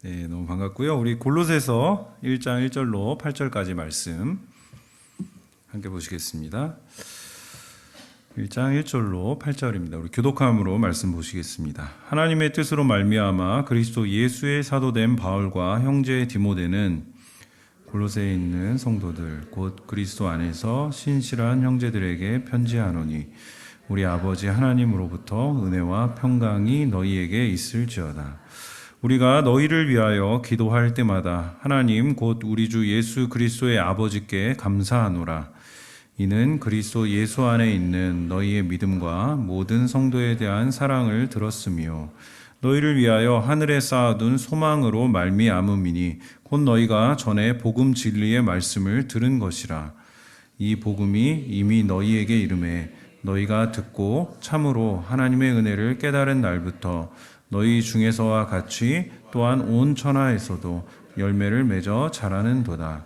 네, 너무 반갑고요. 우리 골로새서 1장 1절로 8절까지 말씀 함께 보시겠습니다. 1장 1절로 8절입니다. 우리 교독함으로 말씀 보시겠습니다. 하나님의 뜻으로 말미암아 그리스도 예수의 사도된 바울과 형제 디모데는 골로새에 있는 성도들 곧 그리스도 안에서 신실한 형제들에게 편지하노니 우리 아버지 하나님으로부터 은혜와 평강이 너희에게 있을지어다. 우리가 너희를 위하여 기도할 때마다 하나님 곧 우리 주 예수 그리스도의 아버지께 감사하노라. 이는 그리스도 예수 안에 있는 너희의 믿음과 모든 성도에 대한 사랑을 들었으며 너희를 위하여 하늘에 쌓아둔 소망으로 말미암음이니 곧 너희가 전에 복음 진리의 말씀을 들은 것이라. 이 복음이 이미 너희에게 이르매 너희가 듣고 참으로 하나님의 은혜를 깨달은 날부터 너희 중에서와 같이 또한 온 천하에서도 열매를 맺어 자라는도다.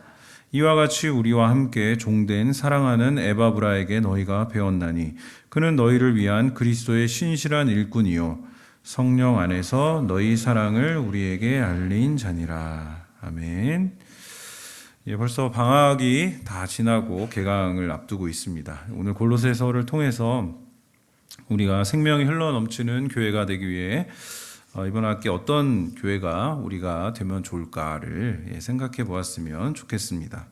이와 같이 우리와 함께 종된 사랑하는 에바브라에게 너희가 배웠나니 그는 너희를 위한 그리스도의 신실한 일꾼이요 성령 안에서 너희 사랑을 우리에게 알린 자니라. 아멘. 벌써 방학이 다 지나고 개강을 앞두고 있습니다. 오늘 골로새서를 통해서 우리가 생명이 흘러넘치는 교회가 되기 위해 이번 학기 어떤 교회가 우리가 되면 좋을까를 생각해 보았으면 좋겠습니다.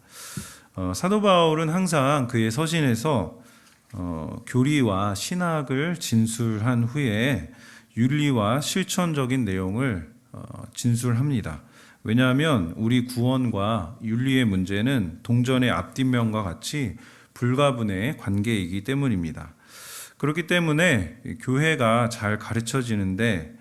사도 바울은 항상 그의 서신에서 교리와 신학을 진술한 후에 윤리와 실천적인 내용을 진술합니다. 왜냐하면 우리 구원과 윤리의 문제는 동전의 앞뒷면과 같이 불가분의 관계이기 때문입니다. 그렇기 때문에 교회가 잘 가르치는데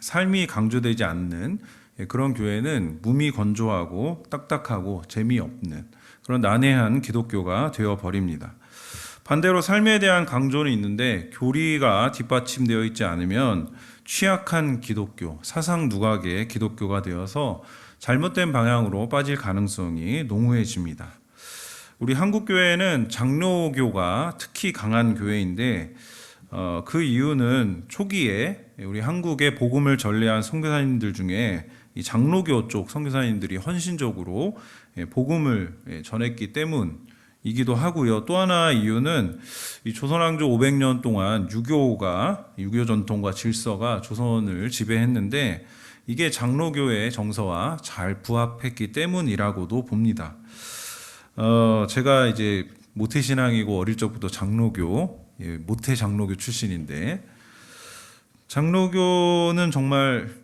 삶이 강조되지 않는 그런 교회는 몸이 건조하고 딱딱하고 재미없는 그런 난해한 기독교가 되어버립니다. 반대로 삶에 대한 강조는 있는데 교리가 뒷받침되어 있지 않으면 취약한 기독교, 사상 누각의 기독교가 되어서 잘못된 방향으로 빠질 가능성이 농후해집니다. 우리 한국교회는 장로교가 특히 강한 교회인데 그 이유는 초기에 우리 한국의 복음을 전례한 선교사님들 중에 이 장로교 쪽 선교사님들이 헌신적으로 복음을 전했기 때문이기도 하고요. 또 하나 이유는 이 조선왕조 500년 동안 유교 전통과 질서가 조선을 지배했는데 이게 장로교의 정서와 잘 부합했기 때문이라고도 봅니다. 제가 이제 모태신앙이고 어릴 적부터 장로교, 모태 장로교 출신인데 장로교는 정말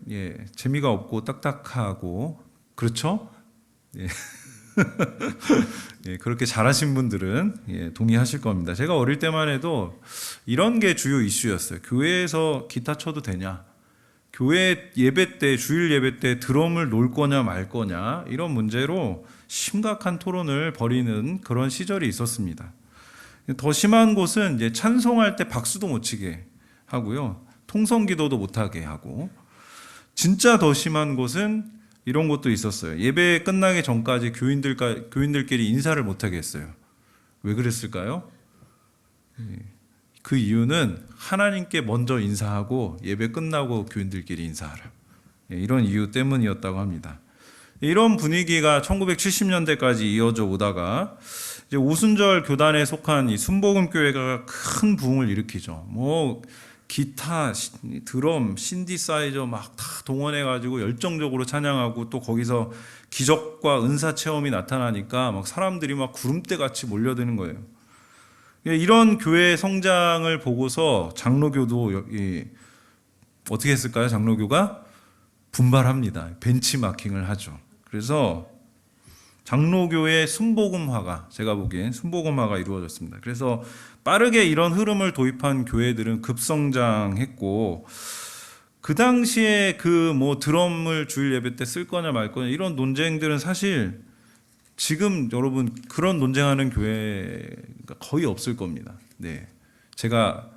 재미가 없고 딱딱하고 그렇죠? 그렇게 잘하신 분들은 동의하실 겁니다. 제가 어릴 때만 해도 이런 게 주요 이슈였어요. 교회에서 기타 쳐도 되냐? 교회 예배 때, 주일 예배 때 드럼을 놓을 거냐 말 거냐 이런 문제로 심각한 토론을 벌이는 그런 시절이 있었습니다. 더 심한 곳은 이제 찬송할 때 박수도 못 치게 하고요. 통성기도도 못 하게 하고 진짜 더 심한 곳은 이런 것도 있었어요. 예배 끝나기 전까지 교인들끼리 인사를 못 하게 했어요. 왜 그랬을까요? 그 이유는 하나님께 먼저 인사하고 예배 끝나고 교인들끼리 인사하라. 이런 이유 때문이었다고 합니다. 이런 분위기가 1970년대까지 이어져 오다가 이제 오순절 교단에 속한 이 순복음교회가 큰 부흥을 일으키죠. 기타, 드럼, 신디사이저 막 다 동원해가지고 열정적으로 찬양하고 또 거기서 기적과 은사 체험이 나타나니까 막 사람들이 막 구름대 같이 몰려드는 거예요. 이런 교회의 성장을 보고서 장로교도 어떻게 했을까요? 장로교가 분발합니다. 벤치마킹을 하죠. 그래서 장로교의 순복음화가 제가 보기엔 순복음화가 이루어졌습니다. 그래서 빠르게 이런 흐름을 도입한 교회들은 급성장했고 그 당시에 드럼을 주일 예배 때 쓸 거냐 말 거냐 이런 논쟁들은 사실 지금 여러분 그런 논쟁하는 교회가 거의 없을 겁니다. 제가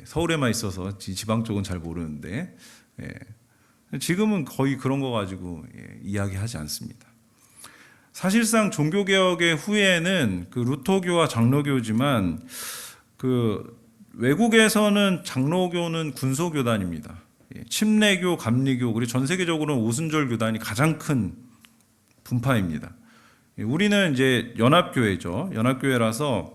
서울에만 있어서 지방 쪽은 잘 모르는데 지금은 거의 그런 거 가지고 이야기하지 않습니다. 사실상 종교개혁의 후에는 그 루터교와 장로교지만 그 외국에서는 장로교는 군소교단입니다. 침례교, 감리교, 그리고 전 세계적으로는 오순절 교단이 가장 큰 분파입니다. 우리는 이제 연합교회죠. 연합교회라서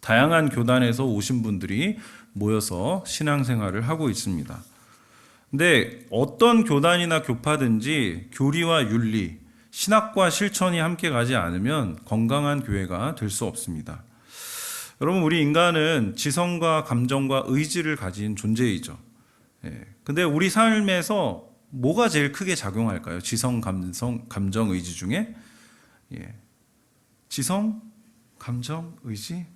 다양한 교단에서 오신 분들이 모여서 신앙생활을 하고 있습니다. 근데 어떤 교단이나 교파든지 교리와 윤리, 신학과 실천이 함께 가지 않으면 건강한 교회가 될 수 없습니다. 여러분, 우리 인간은 지성과 감정과 의지를 가진 존재이죠. 근데 우리 삶에서 뭐가 제일 크게 작용할까요? 지성, 감정, 의지 중에? 지성, 감정, 의지?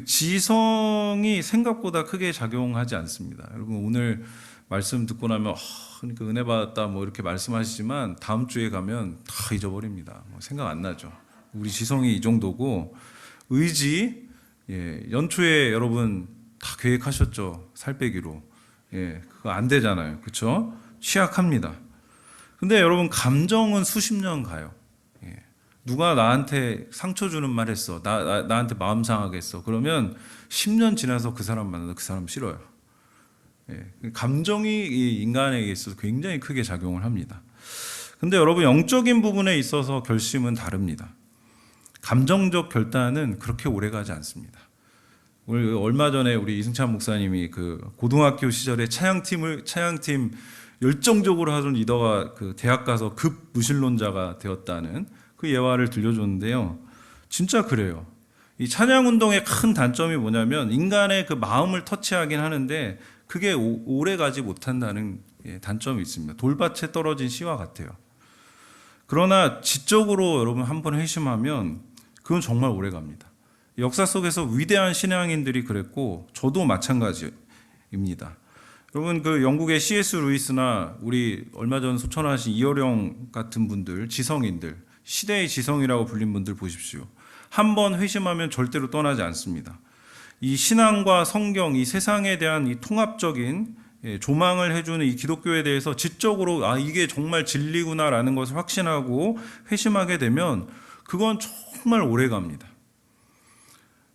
지성이 생각보다 크게 작용하지 않습니다. 여러분, 오늘 말씀 듣고 나면 그러니까 은혜 받았다 뭐 이렇게 말씀하시지만 다음 주에 가면 다 잊어버립니다. 생각 안 나죠. 우리 지성이 이 정도고, 의지, 연초에 여러분 다 계획하셨죠. 살 빼기로. 그거 안 되잖아요. 그렇죠? 취약합니다. 근데 여러분, 감정은 수십 년 가요. 누가 나한테 상처 주는 말 했어. 나한테 마음 상하게 했어. 그러면 10년 지나서 그 사람 만나도 그 사람 싫어요. 감정이 이 인간에게 있어서 굉장히 크게 작용을 합니다. 근데 여러분, 영적인 부분에 있어서 결심은 다릅니다. 감정적 결단은 그렇게 오래 가지 않습니다. 얼마 전에 우리 이승찬 목사님이 그 고등학교 시절에 찬양팀 열정적으로 하던 리더가 그 대학 가서 급 무신론자가 되었다는 그 예화를 들려줬는데요. 진짜 그래요. 이 찬양 운동의 큰 단점이 뭐냐면 인간의 그 마음을 터치하긴 하는데 그게 오래 가지 못한다는 단점이 있습니다. 돌밭에 떨어진 씨와 같아요. 그러나 지적으로 여러분 한번 회심하면 그건 정말 오래 갑니다. 역사 속에서 위대한 신앙인들이 그랬고 저도 마찬가지입니다. 여러분, 그 영국의 C.S. 루이스나 우리 얼마 전 소천하신 이어령 같은 분들, 지성인들, 시대의 지성이라고 불린 분들 보십시오. 한번 회심하면 절대로 떠나지 않습니다. 이 신앙과 성경, 이 세상에 대한 이 통합적인 조망을 해주는 이 기독교에 대해서 지적으로 이게 정말 진리구나라는 것을 확신하고 회심하게 되면 그건 정말 오래 갑니다.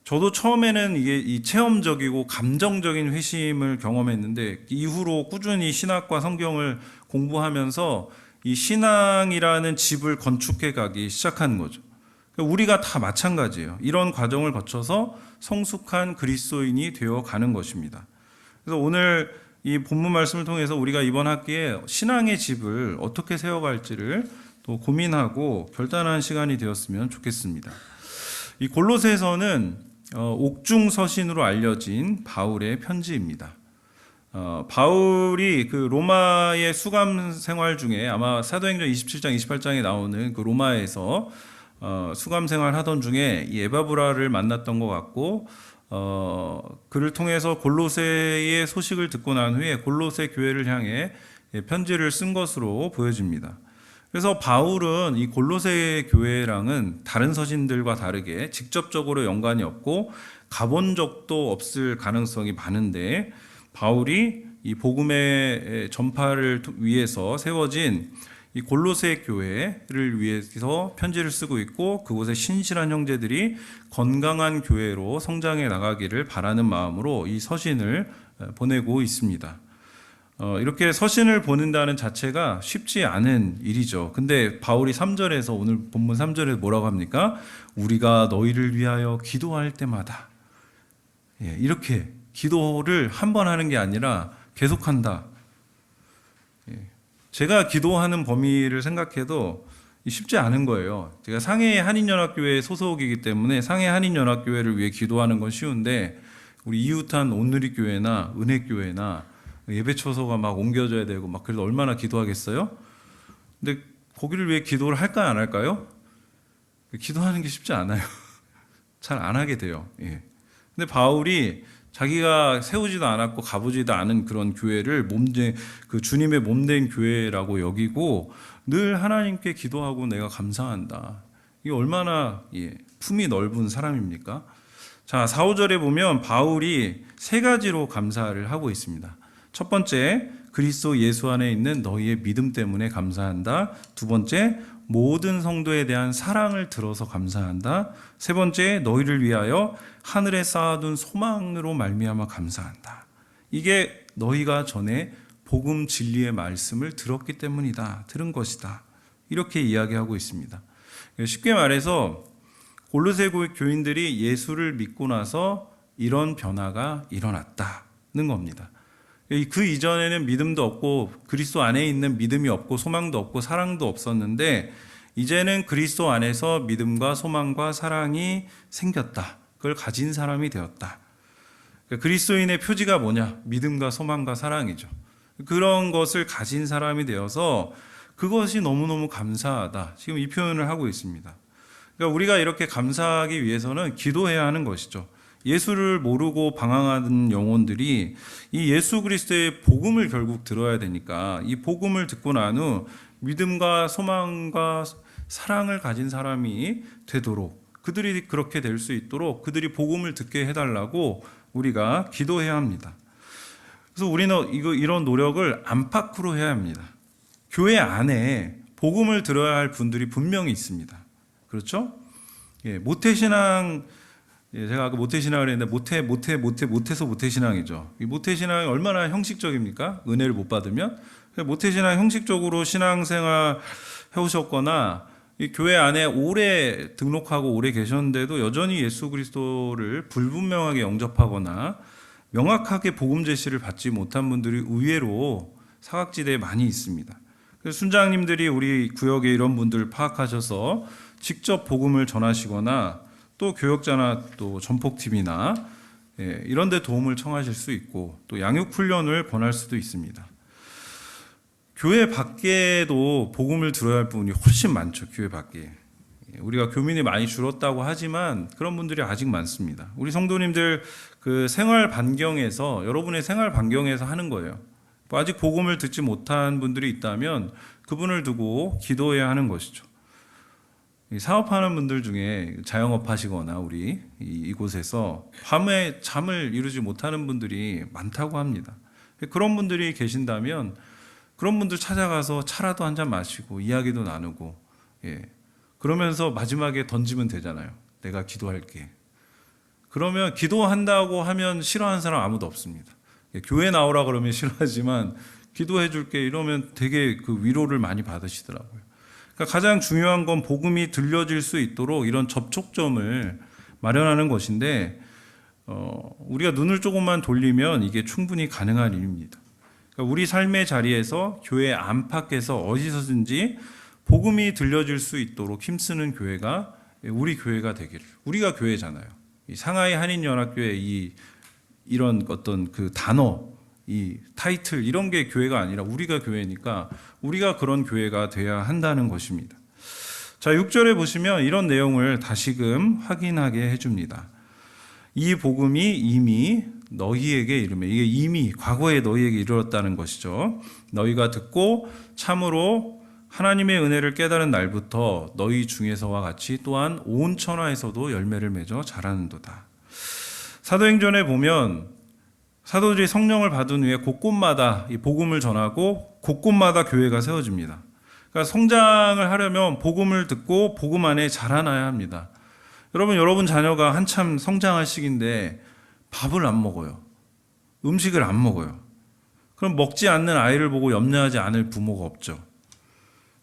저도 처음에는 이게 이 체험적이고 감정적인 회심을 경험했는데 이후로 꾸준히 신학과 성경을 공부하면서 이 신앙이라는 집을 건축해 가기 시작한 거죠. 우리가 다 마찬가지예요. 이런 과정을 거쳐서 성숙한 그리스도인이 되어 가는 것입니다. 그래서 오늘 이 본문 말씀을 통해서 우리가 이번 학기에 신앙의 집을 어떻게 세워갈지를 또 고민하고 결단하는 시간이 되었으면 좋겠습니다. 이 골로새서는 옥중서신으로 알려진 바울의 편지입니다. 바울이 그 로마의 수감 생활 중에 아마 사도행전 27장, 28장에 나오는 그 로마에서 수감 생활 하던 중에 이 에바브라를 만났던 것 같고, 그를 통해서 골로새의 소식을 듣고 난 후에 골로새 교회를 향해 편지를 쓴 것으로 보여집니다. 그래서 바울은 이 골로새 교회랑은 다른 서신들과 다르게 직접적으로 연관이 없고 가본 적도 없을 가능성이 많은데, 바울이 이 복음의 전파를 위해서 세워진 이 골로새 교회를 위해서 편지를 쓰고 있고, 그곳에 신실한 형제들이 건강한 교회로 성장해 나가기를 바라는 마음으로 이 서신을 보내고 있습니다. 이렇게 서신을 보낸다는 자체가 쉽지 않은 일이죠. 근데 바울이 3절에서, 오늘 본문 3절에 뭐라고 합니까? 우리가 너희를 위하여 기도할 때마다, 이렇게 기도를 한 번 하는 게 아니라 계속한다. 제가 기도하는 범위를 생각해도 쉽지 않은 거예요. 제가 상해 한인연합교회 소속이기 때문에 상해 한인연합교회를 위해 기도하는 건 쉬운데, 우리 이웃한 온누리교회나 은혜교회나 예배처소가 막 옮겨져야 되고 막 그래서 얼마나 기도하겠어요? 근데 거기를 위해 기도를 할까요, 안 할까요? 기도하는 게 쉽지 않아요. 잘 안 하게 돼요. 근데 바울이 자기가 세우지도 않았고 가보지도 않은 그런 교회를 그 주님의 몸된 교회라고 여기고 늘 하나님께 기도하고 내가 감사한다. 이게 얼마나 품이 넓은 사람입니까? 자, 4, 5절에 보면 바울이 세 가지로 감사를 하고 있습니다. 첫 번째, 그리스도 예수 안에 있는 너희의 믿음 때문에 감사한다. 두 번째, 모든 성도에 대한 사랑을 들어서 감사한다. 세 번째, 너희를 위하여 하늘에 쌓아둔 소망으로 말미암아 감사한다. 이게 너희가 전에 복음 진리의 말씀을 들었기 때문이다. 들은 것이다. 이렇게 이야기하고 있습니다. 쉽게 말해서 골로새 교인들이 예수를 믿고 나서 이런 변화가 일어났다는 겁니다. 그 이전에는 믿음도 없고 그리스도 안에 있는 믿음이 없고 소망도 없고 사랑도 없었는데 이제는 그리스도 안에서 믿음과 소망과 사랑이 생겼다. 그걸 가진 사람이 되었다. 그리스도인의 표지가 뭐냐? 믿음과 소망과 사랑이죠. 그런 것을 가진 사람이 되어서 그것이 너무너무 감사하다. 지금 이 표현을 하고 있습니다. 그러니까 우리가 이렇게 감사하기 위해서는 기도해야 하는 것이죠. 예수를 모르고 방황하는 영혼들이 이 예수 그리스도의 복음을 결국 들어야 되니까 이 복음을 듣고 난 후 믿음과 소망과 사랑을 가진 사람이 되도록 그들이 그렇게 될 수 있도록 그들이 복음을 듣게 해달라고 우리가 기도해야 합니다. 그래서 우리는 이런 노력을 안팎으로 해야 합니다. 교회 안에 복음을 들어야 할 분들이 분명히 있습니다. 그렇죠? 모태신앙, 제가 아까 모태신앙을 했는데 모태에서 모태신앙이죠. 이 모태신앙이 얼마나 형식적입니까? 은혜를 못 받으면. 모태신앙 형식적으로 신앙생활 해오셨거나 이 교회 안에 오래 등록하고 오래 계셨는데도 여전히 예수 그리스도를 불분명하게 영접하거나 명확하게 복음 제시를 받지 못한 분들이 의외로 사각지대에 많이 있습니다. 그래서 순장님들이 우리 구역에 이런 분들 파악하셔서 직접 복음을 전하시거나 또 교역자나 또 전폭팀이나 이런 데 도움을 청하실 수 있고 또 양육훈련을 권할 수도 있습니다. 교회 밖에도 복음을 들어야 할 분이 훨씬 많죠. 교회 밖에. 우리가 교민이 많이 줄었다고 하지만 그런 분들이 아직 많습니다. 우리 성도님들 그 생활 반경에서 여러분의 생활 반경에서 하는 거예요. 아직 복음을 듣지 못한 분들이 있다면 그분을 두고 기도해야 하는 것이죠. 사업하는 분들 중에 자영업 하시거나 우리 이곳에서 밤에 잠을 이루지 못하는 분들이 많다고 합니다. 그런 분들이 계신다면 그런 분들 찾아가서 차라도 한잔 마시고 이야기도 나누고 그러면서 마지막에 던지면 되잖아요. 내가 기도할게. 그러면 기도한다고 하면 싫어하는 사람 아무도 없습니다. 교회 나오라 그러면 싫어하지만 기도해 줄게 이러면 되게 그 위로를 많이 받으시더라고요. 그러니까 가장 중요한 건 복음이 들려질 수 있도록 이런 접촉점을 마련하는 것인데 우리가 눈을 조금만 돌리면 이게 충분히 가능한 일입니다. 그러니까 우리 삶의 자리에서 교회 안팎에서 어디서든지 복음이 들려질 수 있도록 힘쓰는 교회가 우리 교회가 되기를. 우리가 교회잖아요. 이 상하이 한인연합교회 이런 어떤 그 단어, 이 타이틀 이런 게 교회가 아니라 우리가 교회니까 우리가 그런 교회가 돼야 한다는 것입니다. 자, 6절에 보시면 이런 내용을 다시금 확인하게 해줍니다. 이 복음이 이미 너희에게 이르매, 이게 이미 과거에 너희에게 이르렀다는 것이죠. 너희가 듣고 참으로 하나님의 은혜를 깨달은 날부터 너희 중에서와 같이 또한 온 천하에서도 열매를 맺어 자라는도다. 사도행전에 보면 사도들이 성령을 받은 후에 곳곳마다 이 복음을 전하고 곳곳마다 교회가 세워집니다. 그러니까 성장을 하려면 복음을 듣고 복음 안에 자라나야 합니다. 여러분 자녀가 한참 성장할 시기인데 밥을 안 먹어요. 음식을 안 먹어요. 그럼 먹지 않는 아이를 보고 염려하지 않을 부모가 없죠.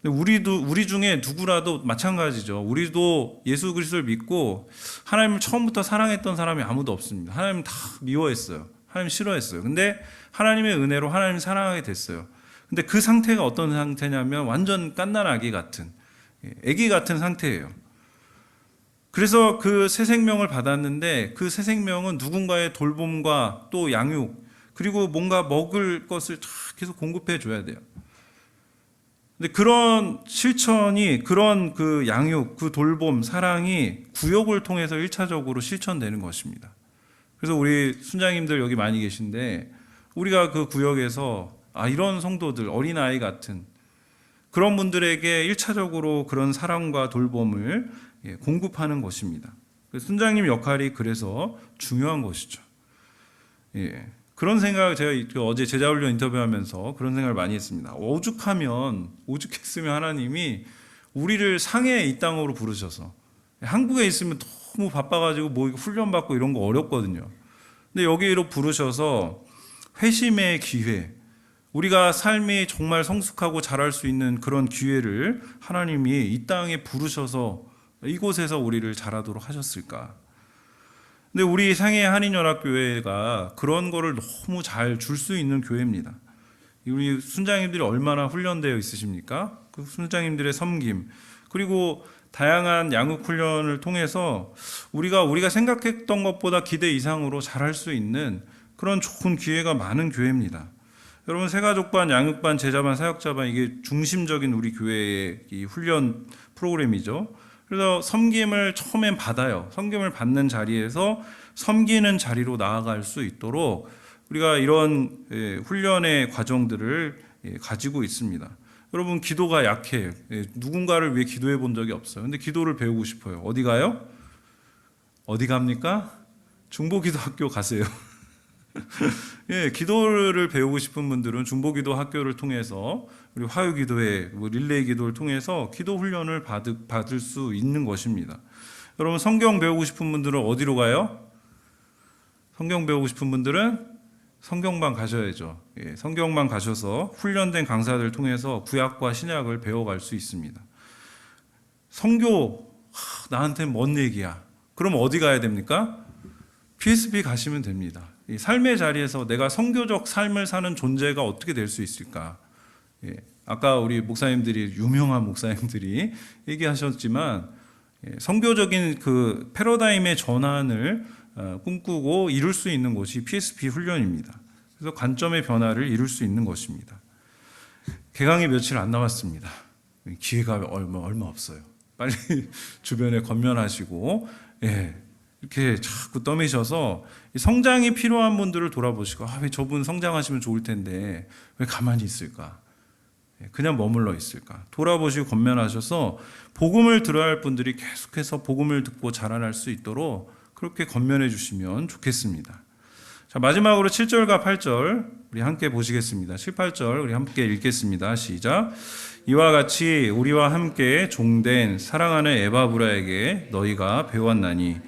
우리 중에 누구라도 마찬가지죠. 우리도 예수 그리스도를 믿고 하나님을 처음부터 사랑했던 사람이 아무도 없습니다. 하나님 다 미워했어요. 하나님 싫어했어요. 근데 하나님의 은혜로 하나님을 사랑하게 됐어요. 근데 그 상태가 어떤 상태냐면 완전 갓난 아기 같은 상태예요. 그래서 그 새 생명을 받았는데 그 새 생명은 누군가의 돌봄과 또 양육 그리고 뭔가 먹을 것을 계속 공급해 줘야 돼요. 근데 그런 실천이 그런 그 양육, 그 돌봄, 사랑이 구역을 통해서 1차적으로 실천되는 것입니다. 그래서 우리 순장님들 여기 많이 계신데 우리가 그 구역에서 이런 성도들, 어린아이 같은 그런 분들에게 1차적으로 그런 사랑과 돌봄을 공급하는 것입니다. 순장님 역할이 그래서 중요한 것이죠. 그런 생각 제가 어제 제자훈련 인터뷰하면서 그런 생각을 많이 했습니다. 오죽했으면 하나님이 우리를 상해 이 땅으로 부르셔서 한국에 있으면 너무 바빠가지고 뭐 훈련 받고 이런 거 어렵거든요. 근데 여기로 부르셔서 회심의 기회, 우리가 삶이 정말 성숙하고 자랄 수 있는 그런 기회를 하나님이 이 땅에 부르셔서 이곳에서 우리를 자라도록 하셨을까? 근데 우리 상해 한인연합교회가 그런 거를 너무 잘 줄 수 있는 교회입니다. 우리 순장님들이 얼마나 훈련되어 있으십니까? 그 순장님들의 섬김, 그리고 다양한 양육 훈련을 통해서 우리가 생각했던 것보다 기대 이상으로 잘할 수 있는 그런 좋은 기회가 많은 교회입니다. 여러분, 새가족반, 양육반, 제자반, 사역자반, 이게 중심적인 우리 교회의 이 훈련 프로그램이죠. 그래서 섬김을 처음엔 받아요. 섬김을 받는 자리에서 섬기는 자리로 나아갈 수 있도록 우리가 이런 훈련의 과정들을 가지고 있습니다. 여러분, 기도가 약해요. 누군가를 위해 기도해 본 적이 없어요. 근데 기도를 배우고 싶어요. 어디 가요? 어디 갑니까? 중보기도학교 가세요. 기도를 배우고 싶은 분들은 중보기도 학교를 통해서 우리 화요기도회, 릴레이 기도를 통해서 기도 훈련을 받을 수 있는 것입니다. 여러분, 성경 배우고 싶은 분들은 어디로 가요? 성경 배우고 싶은 분들은 성경반 가셔야죠. 성경반 가셔서 훈련된 강사들 통해서 구약과 신약을 배워갈 수 있습니다. 성교, 나한테는 먼 얘기야. 그럼 어디 가야 됩니까? PSB 가시면 됩니다. 이 삶의 자리에서 내가 성교적 삶을 사는 존재가 어떻게 될 수 있을까? 아까 우리 목사님들이, 유명한 목사님들이 얘기하셨지만, 성교적인 그 패러다임의 전환을 꿈꾸고 이룰 수 있는 곳이 PSP 훈련입니다. 그래서 관점의 변화를 이룰 수 있는 것입니다. 개강이 며칠 안 남았습니다. 기회가 얼마 없어요. 빨리 주변에 건면하시고, 이렇게 자꾸 떠미셔서 성장이 필요한 분들을 돌아보시고, 왜 저분 성장하시면 좋을 텐데 왜 가만히 있을까? 그냥 머물러 있을까? 돌아보시고 건면하셔서 복음을 들어야 할 분들이 계속해서 복음을 듣고 자라날 수 있도록 그렇게 건면해 주시면 좋겠습니다. 자, 마지막으로 7절과 8절 우리 함께 보시겠습니다. 7, 8절 우리 함께 읽겠습니다. 시작. 이와 같이 우리와 함께 종된 사랑하는 에바브라에게 너희가 배웠나니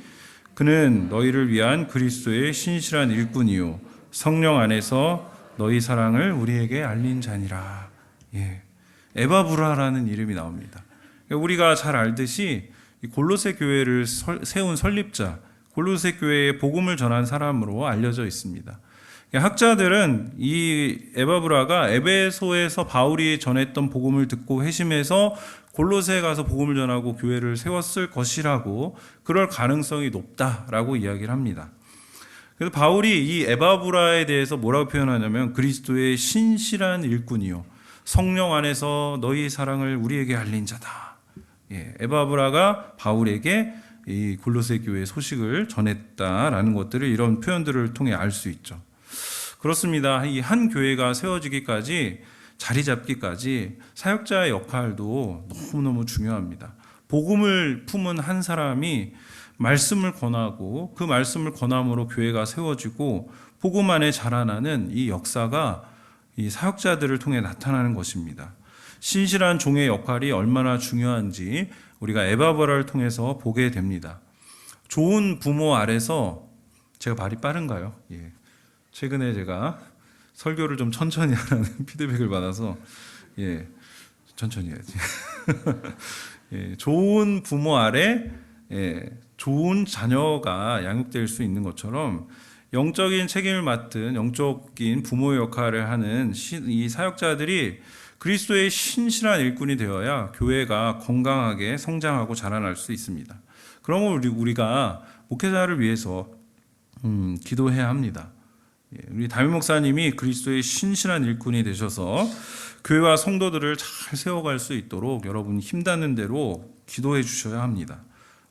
그는 너희를 위한 그리스도의 신실한 일꾼이요 성령 안에서 너희 사랑을 우리에게 알린 자니라. 에바브라라는 이름이 나옵니다. 우리가 잘 알듯이 골로새 교회를 세운 설립자, 골로새 교회에 복음을 전한 사람으로 알려져 있습니다. 학자들은 이 에바브라가 에베소에서 바울이 전했던 복음을 듣고 회심해서 골로새에 가서 복음을 전하고 교회를 세웠을 것이라고, 그럴 가능성이 높다라고 이야기를 합니다. 그래서 바울이 이 에바브라에 대해서 뭐라고 표현하냐면 그리스도의 신실한 일꾼이요 성령 안에서 너희 사랑을 우리에게 알린 자다. 에바브라가 바울에게 이 골로새 교회의 소식을 전했다라는 것들을 이런 표현들을 통해 알 수 있죠. 그렇습니다. 이 한 교회가 세워지기까지, 자리 잡기까지 사역자의 역할도 너무너무 중요합니다. 복음을 품은 한 사람이 말씀을 권하고 그 말씀을 권함으로 교회가 세워지고 복음 안에 자라나는 이 역사가 이 사역자들을 통해 나타나는 것입니다. 신실한 종의 역할이 얼마나 중요한지 우리가 에바브라를 통해서 보게 됩니다. 좋은 부모 아래서, 제가 말이 빠른가요? 최근에 제가 설교를 좀 천천히 하라는 피드백을 받아서 천천히 해야지. 좋은 부모 아래 좋은 자녀가 양육될 수 있는 것처럼 영적인 책임을 맡은 영적인 부모의 역할을 하는 이 사역자들이 그리스도의 신실한 일꾼이 되어야 교회가 건강하게 성장하고 자라날 수 있습니다. 그러면 우리가 목회자를 위해서 기도해야 합니다. 우리 담임 목사님이 그리스도의 신실한 일꾼이 되셔서 교회와 성도들을 잘 세워갈 수 있도록 여러분 힘닿는 대로 기도해 주셔야 합니다.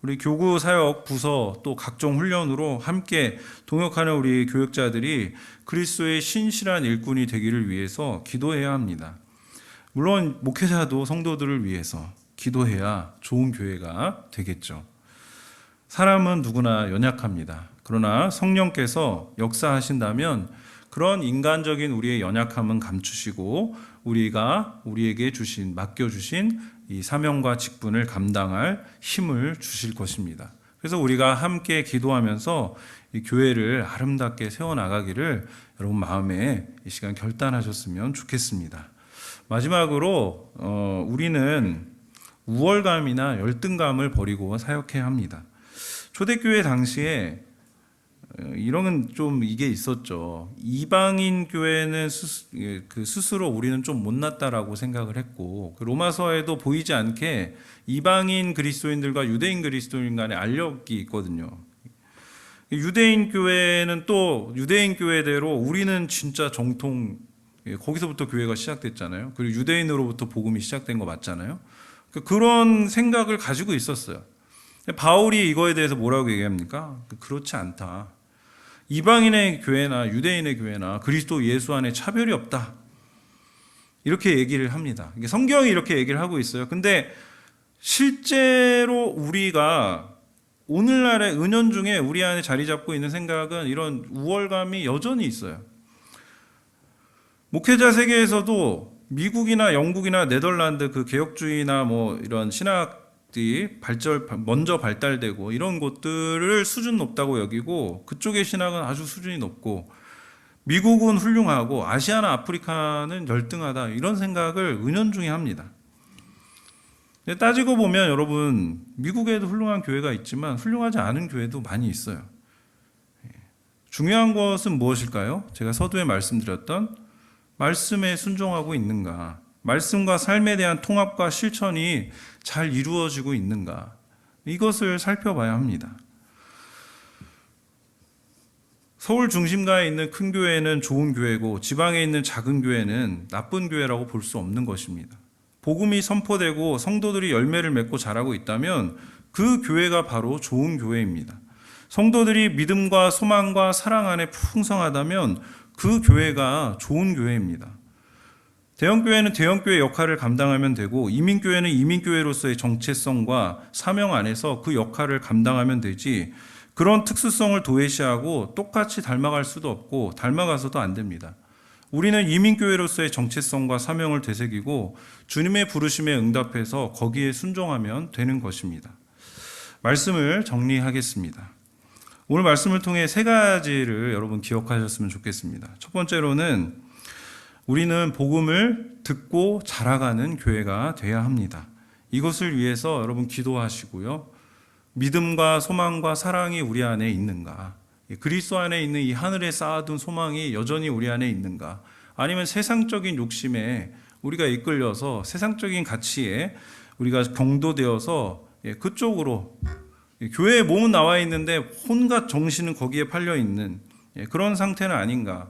우리 교구 사역 부서 또 각종 훈련으로 함께 동역하는 우리 교역자들이 그리스도의 신실한 일꾼이 되기를 위해서 기도해야 합니다. 물론 목회자도 성도들을 위해서 기도해야 좋은 교회가 되겠죠. 사람은 누구나 연약합니다. 그러나 성령께서 역사하신다면 그런 인간적인 우리의 연약함은 감추시고 우리가 우리에게 맡겨주신 이 사명과 직분을 감당할 힘을 주실 것입니다. 그래서 우리가 함께 기도하면서 이 교회를 아름답게 세워나가기를 여러분 마음에 이 시간 결단하셨으면 좋겠습니다. 마지막으로 우리는 우월감이나 열등감을 버리고 사역해야 합니다. 초대교회 당시에 이런 좀 이게 있었죠. 이방인 교회는 스스로 우리는 좀 못났다라고 생각을 했고, 로마서에도 보이지 않게 이방인 그리스도인들과 유대인 그리스도인 간의 알력이 있거든요. 유대인 교회는 또 유대인 교회대로 우리는 진짜 정통, 거기서부터 교회가 시작됐잖아요. 그리고 유대인으로부터 복음이 시작된 거 맞잖아요. 그런 생각을 가지고 있었어요. 바울이 이거에 대해서 뭐라고 얘기합니까? 그렇지 않다. 이방인의 교회나 유대인의 교회나 그리스도 예수 안에 차별이 없다. 이렇게 얘기를 합니다. 성경이 이렇게 얘기를 하고 있어요. 근데 실제로 우리가 오늘날의 은연중에 우리 안에 자리 잡고 있는 생각은 이런 우월감이 여전히 있어요. 목회자 세계에서도 미국이나 영국이나 네덜란드 그 개혁주의나 뭐 이런 신학이 먼저 발달되고 이런 곳들을 수준 높다고 여기고 그쪽의 신학은 아주 수준이 높고 미국은 훌륭하고 아시아나 아프리카는 열등하다 이런 생각을 은연중에 합니다. 따지고 보면 여러분 미국에도 훌륭한 교회가 있지만 훌륭하지 않은 교회도 많이 있어요. 중요한 것은 무엇일까요? 제가 서두에 말씀드렸던 말씀에 순종하고 있는가, 말씀과 삶에 대한 통합과 실천이 잘 이루어지고 있는가, 이것을 살펴봐야 합니다. 서울 중심가에 있는 큰 교회는 좋은 교회고 지방에 있는 작은 교회는 나쁜 교회라고 볼 수 없는 것입니다. 복음이 선포되고 성도들이 열매를 맺고 자라고 있다면 그 교회가 바로 좋은 교회입니다. 성도들이 믿음과 소망과 사랑 안에 풍성하다면 그 교회가 좋은 교회입니다. 대형교회는 대형교회 역할을 감당하면 되고 이민교회는 이민교회로서의 정체성과 사명 안에서 그 역할을 감당하면 되지 그런 특수성을 도외시하고 똑같이 닮아갈 수도 없고 닮아가서도 안 됩니다. 우리는 이민교회로서의 정체성과 사명을 되새기고 주님의 부르심에 응답해서 거기에 순종하면 되는 것입니다. 말씀을 정리하겠습니다. 오늘 말씀을 통해 세 가지를 여러분 기억하셨으면 좋겠습니다. 첫 번째로는 우리는 복음을 듣고 자라가는 교회가 되어야 합니다. 이것을 위해서 여러분 기도하시고요. 믿음과 소망과 사랑이 우리 안에 있는가? 그리스도 안에 있는 이 하늘에 쌓아둔 소망이 여전히 우리 안에 있는가? 아니면 세상적인 욕심에 우리가 이끌려서 세상적인 가치에 우리가 경도되어서 그쪽으로 교회에 몸은 나와 있는데 온갖 정신은 거기에 팔려 있는 그런 상태는 아닌가?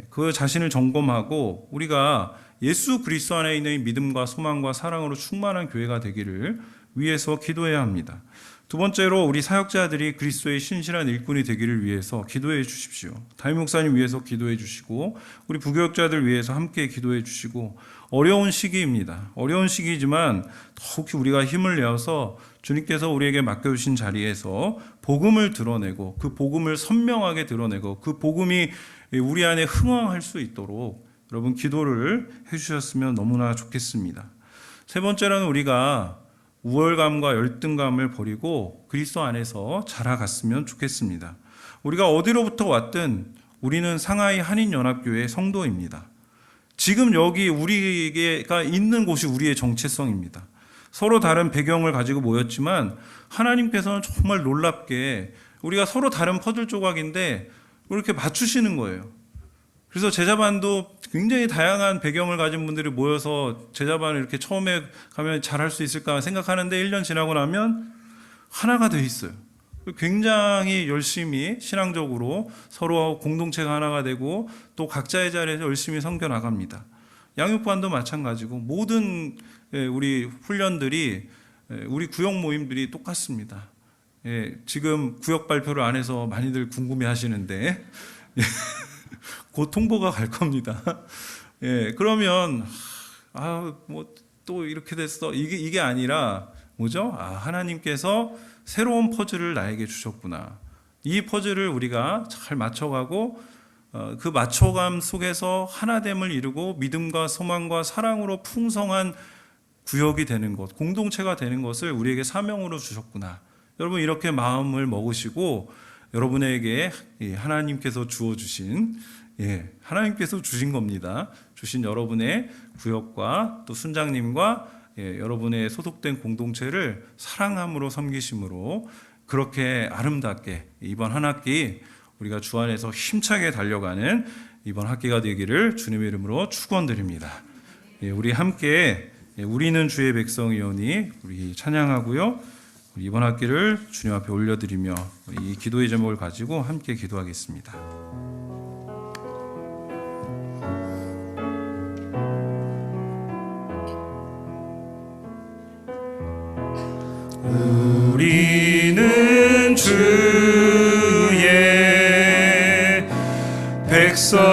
그 자신을 점검하고 우리가 예수 그리스도 안에 있는 믿음과 소망과 사랑으로 충만한 교회가 되기를 위해서 기도해야 합니다. 두 번째로 우리 사역자들이 그리스도의 신실한 일꾼이 되기를 위해서 기도해 주십시오. 담임 목사님 위해서 기도해 주시고 우리 부교역자들 위해서 함께 기도해 주시고 어려운 시기입니다. 어려운 시기지만 더욱이 우리가 힘을 내어서 주님께서 우리에게 맡겨주신 자리에서 복음을 드러내고 그 복음을 선명하게 드러내고 그 복음이 우리 안에 흥황할 수 있도록 여러분 기도를 해주셨으면 너무나 좋겠습니다. 세 번째로는 우리가 우월감과 열등감을 버리고 그리스도 안에서 자라갔으면 좋겠습니다. 우리가 어디로부터 왔든 우리는 상하이 한인연합교회의 성도입니다. 지금 여기 우리가 있는 곳이 우리의 정체성입니다. 서로 다른 배경을 가지고 모였지만 하나님께서는 정말 놀랍게 우리가 서로 다른 퍼즐 조각인데 이렇게 맞추시는 거예요. 그래서 제자반도 굉장히 다양한 배경을 가진 분들이 모여서 제자반을 이렇게 처음에 가면 잘할 수 있을까 생각하는데 1년 지나고 나면 하나가 돼 있어요. 굉장히 열심히 신앙적으로 서로 공동체가 하나가 되고 또 각자의 자리에서 열심히 섬겨 나갑니다. 양육반도 마찬가지고 모든 우리 훈련들이 우리 구역 모임들이 똑같습니다. 지금 구역 발표를 안 해서 많이들 궁금해 하시는데 곧 통보가 갈 겁니다. 그러면 뭐 또 이렇게 됐어. 이게 아니라 뭐죠? 하나님께서 새로운 퍼즐을 나에게 주셨구나. 이 퍼즐을 우리가 잘 맞춰가고 그 맞춰감 속에서 하나됨을 이루고 믿음과 소망과 사랑으로 풍성한 구역이 되는 것, 공동체가 되는 것을 우리에게 사명으로 주셨구나. 여러분 이렇게 마음을 먹으시고 여러분에게 하나님께서 주어주신 하나님께서 주신 겁니다. 주신 여러분의 구역과 또 순장님과 여러분의 소속된 공동체를 사랑함으로 섬기심으로 그렇게 아름답게 이번 한 학기 우리가 주 안에서 힘차게 달려가는 이번 학기가 되기를 주님의 이름으로 축원드립니다. 우리 함께 우리는 주의 백성이오니 우리 찬양하고요. 우리 이번 학기를 주님 앞에 올려드리며 이 기도의 제목을 가지고 함께 기도하겠습니다. 우리는 주의 백성이오니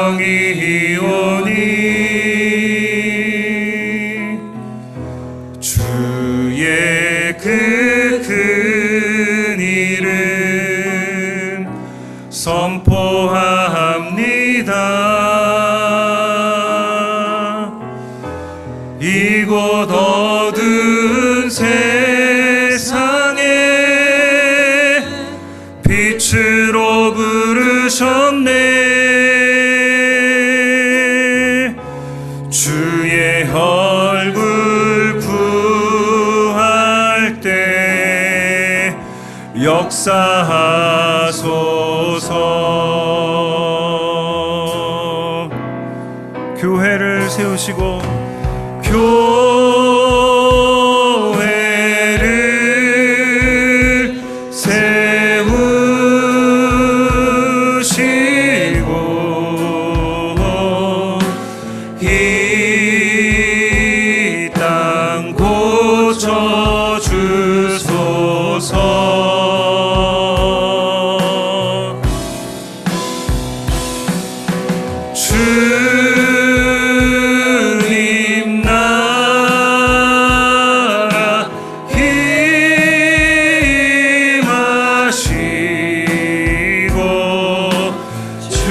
주의 그 큰 이름 선포합니다. 이곳 어두운 세상에 빛으로 부르셨네. 주의 얼굴 구할 때 역사하소서. 교회를 세우시고 교회를 세우시고 이 땅 고쳐주소서. 주님 나라 임하시고 주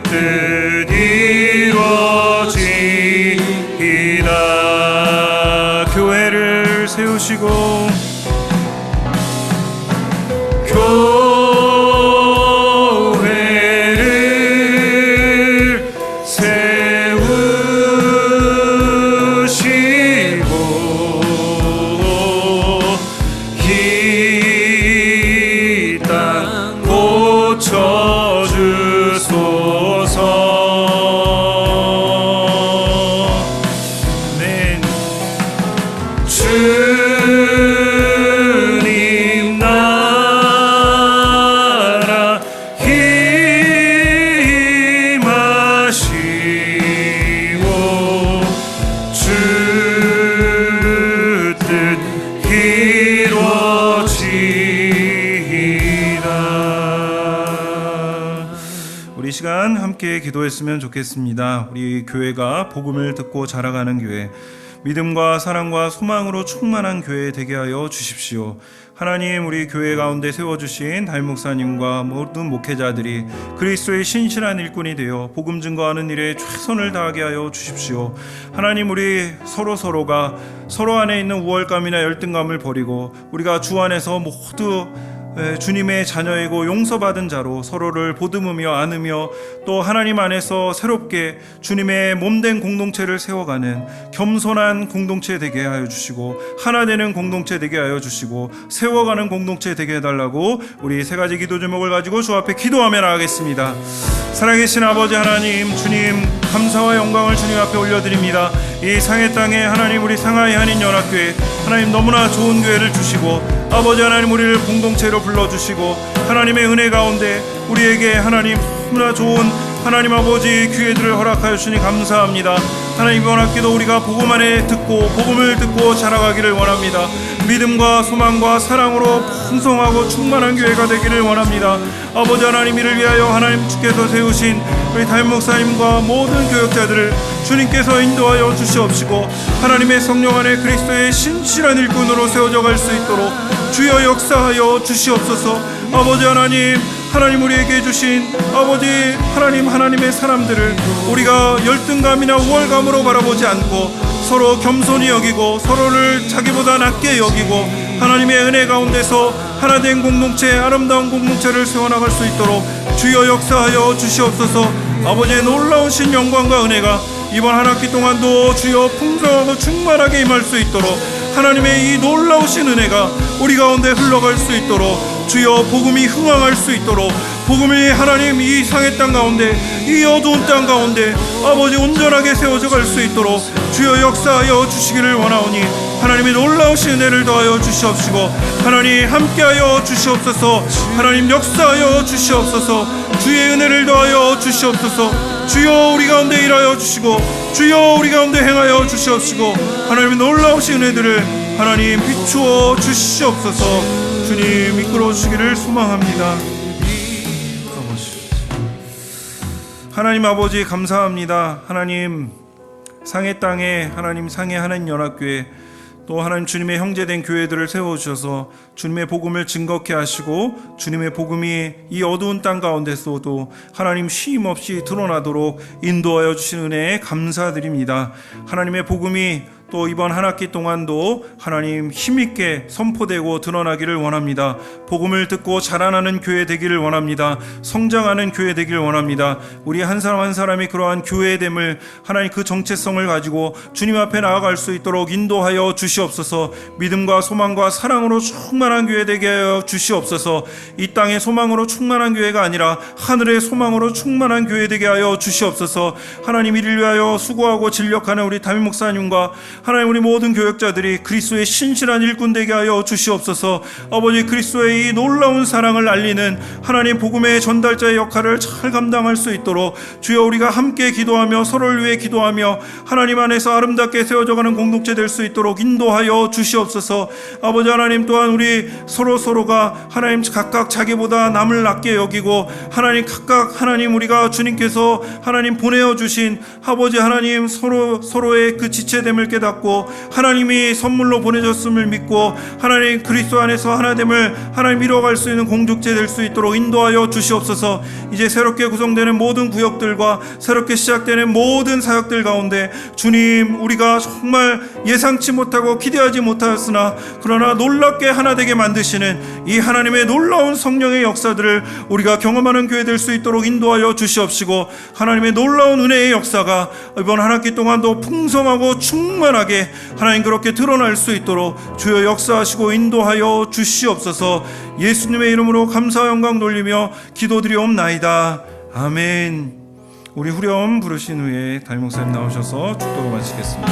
뜻 이루어지이다. 교회를 세우시고 교회를 세우시고 이 땅 고쳐주소서. 네. 주님 나라 임하시고 주 뜻 이루어지이다. 우리 시간 함께 기도했으면 좋겠습니다. 우리 교회가 복음을 듣고 자라가는 교회, 믿음과 사랑과 소망으로 충만한 교회 되게 하여 주십시오. 하나님, 우리 교회 가운데 세워주신 담임 목사님과 모든 목회자들이 그리스도의 신실한 일꾼이 되어 복음 증거하는 일에 최선을 다하게 하여 주십시오. 하나님, 우리 서로가 서로 안에 있는 우월감이나 열등감을 버리고 우리가 주 안에서 모두 주님의 자녀이고 용서받은 자로 서로를 보듬으며 안으며 또 하나님 안에서 새롭게 주님의 몸된 공동체를 세워가는 겸손한 공동체 되게 하여 주시고 하나 되는 공동체 되게 하여 주시고 세워가는 공동체 되게 해달라고 우리 세 가지 기도 제목을 가지고 주 앞에 기도하며 나가겠습니다. 살아계신 아버지 하나님, 주님 감사와 영광을 주님 앞에 올려드립니다. 이 상해 땅에 하나님, 우리 상하이 한인연합교회 하나님 너무나 좋은 교회를 주시고 아버지 하나님, 우리를 공동체로 불러주시고 하나님의 은혜 가운데 우리에게 하나님 너무나 좋은 하나님 아버지 기회들을 허락하여 주시니 감사합니다. 하나님, 이번 학기도 우리가 복음 안에 복음을 듣고 자라가기를 원합니다. 믿음과 소망과 사랑으로 풍성하고 충만한 교회가 되기를 원합니다. 아버지 하나님, 이를 위하여 하나님 주께서 세우신 우리 담임 목사님과 모든 교역자들을 주님께서 인도하여 주시옵시고 하나님의 성령 안에 그리스도의 신실한 일꾼으로 세워져 갈 수 있도록 주여 역사하여 주시옵소서. 아버지 하나님, 하나님 우리에게 주신 아버지 하나님, 하나님의 사람들을 우리가 열등감이나 우월감으로 바라보지 않고 서로 겸손히 여기고 서로를 자기보다 낮게 여기고 하나님의 은혜 가운데서 하나된 공동체, 아름다운 공동체를 세워나갈 수 있도록 주여 역사하여 주시옵소서. 아버지의 놀라우신 영광과 은혜가 이번 한 학기 동안도 주여 풍성하고 충만하게 임할 수 있도록 하나님의 이 놀라우신 은혜가 우리 가운데 흘러갈 수 있도록 주여 복음이 흥황할 수 있도록 복음이 하나님 이 상의 땅 가운데, 이 어두운 땅 가운데 아버지 온전하게 세워져 갈 수 있도록 주여 역사하여 주시기를 원하오니 하나님의 놀라우신 은혜를 더하여 주시옵시고 하나님 함께하여 주시옵소서. 하나님 역사하여 주시옵소서. 주의 은혜를 더하여 주시옵소서. 주여 우리 가운데 일하여 주시고 주여 우리 가운데 행하여 주시옵시고 하나님의 놀라우신 은혜들을 하나님 비추어 주시옵소서. 주님 이끌어 주시기를 소망합니다. 하나님 아버지 감사합니다. 하나님 상해 땅에 하나님 상해 하나님 연합교회 또 하나님 주님의 형제된 교회들을 세워주셔서 주님의 복음을 증거케 하시고 주님의 복음이 이 어두운 땅 가운데서도 하나님 쉼 없이 드러나도록 인도하여 주신 은혜에 감사드립니다. 하나님의 복음이 또 이번 한 학기 동안도 하나님 힘있게 선포되고 드러나기를 원합니다. 복음을 듣고 자라나는 교회 되기를 원합니다. 성장하는 교회 되기를 원합니다. 우리 한 사람 한 사람이 그러한 교회됨을 하나님 그 정체성을 가지고 주님 앞에 나아갈 수 있도록 인도하여 주시옵소서. 믿음과 소망과 사랑으로 충만한 교회 되게 하여 주시옵소서. 이 땅의 소망으로 충만한 교회가 아니라 하늘의 소망으로 충만한 교회 되게 하여 주시옵소서. 하나님 이를 위하여 수고하고 진력하는 우리 담임 목사님과 하나님 우리 모든 교역자들이 그리스도의 신실한 일꾼 되게 하여 주시옵소서. 아버지 그리스도의 이 놀라운 사랑을 알리는 하나님 복음의 전달자의 역할을 잘 감당할 수 있도록 주여 우리가 함께 기도하며 서로를 위해 기도하며 하나님 안에서 아름답게 세워져가는 공동체 될 수 있도록 인도하여 주시옵소서. 아버지 하나님 또한 우리 서로가 하나님 각각 자기보다 남을 낮게 여기고 하나님 각각 하나님 우리가 주님께서 하나님 보내어 주신 아버지 하나님 서로의 그 지체됨을 깨닫고 하나님이 선물로 보내줬음을 믿고 하나님 그리스도 안에서 하나됨을 하나님 이뤄갈 수 있는 공동체 될 수 있도록 인도하여 주시옵소서. 이제 새롭게 구성되는 모든 구역들과 새롭게 시작되는 모든 사역들 가운데 주님 우리가 정말 예상치 못하고 기대하지 못하였으나 그러나 놀랍게 하나 되게 만드시는 이 하나님의 놀라운 성령의 역사들을 우리가 경험하는 교회 될 수 있도록 인도하여 주시옵시고 하나님의 놀라운 은혜의 역사가 이번 한 학기 동안도 풍성하고 충만하게 하나님 그렇게 드러날 수 있도록 주여 역사하시고 인도하여 주시옵소서. 예수님의 이름으로 감사 영광 돌리며 기도드리옵나이다. 아멘. 우리 후렴 부르신 후에 담임 목사님 나오셔서 축도로 마치겠습니다.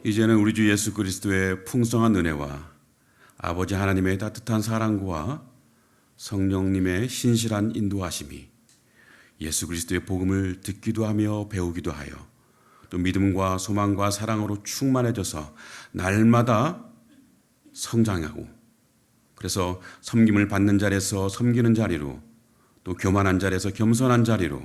이제는 우리 주 예수 그리스도의 풍성한 은혜와 아버지 하나님의 따뜻한 사랑과 성령님의 신실한 인도하심이 예수 그리스도의 복음을 듣기도 하며 배우기도 하여 또 믿음과 소망과 사랑으로 충만해져서 날마다 성장하고 그래서 섬김을 받는 자리에서 섬기는 자리로 또 교만한 자리에서 겸손한 자리로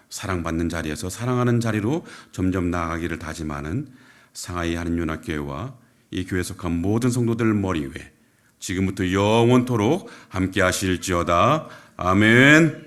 사랑받는 자리에서 사랑하는 자리로 점점 나아가기를 다짐하는 상하이 한인연합교회와 이 교회에 속한 모든 성도들 머리 위에 지금부터 영원토록 함께 하실지어다. 아멘.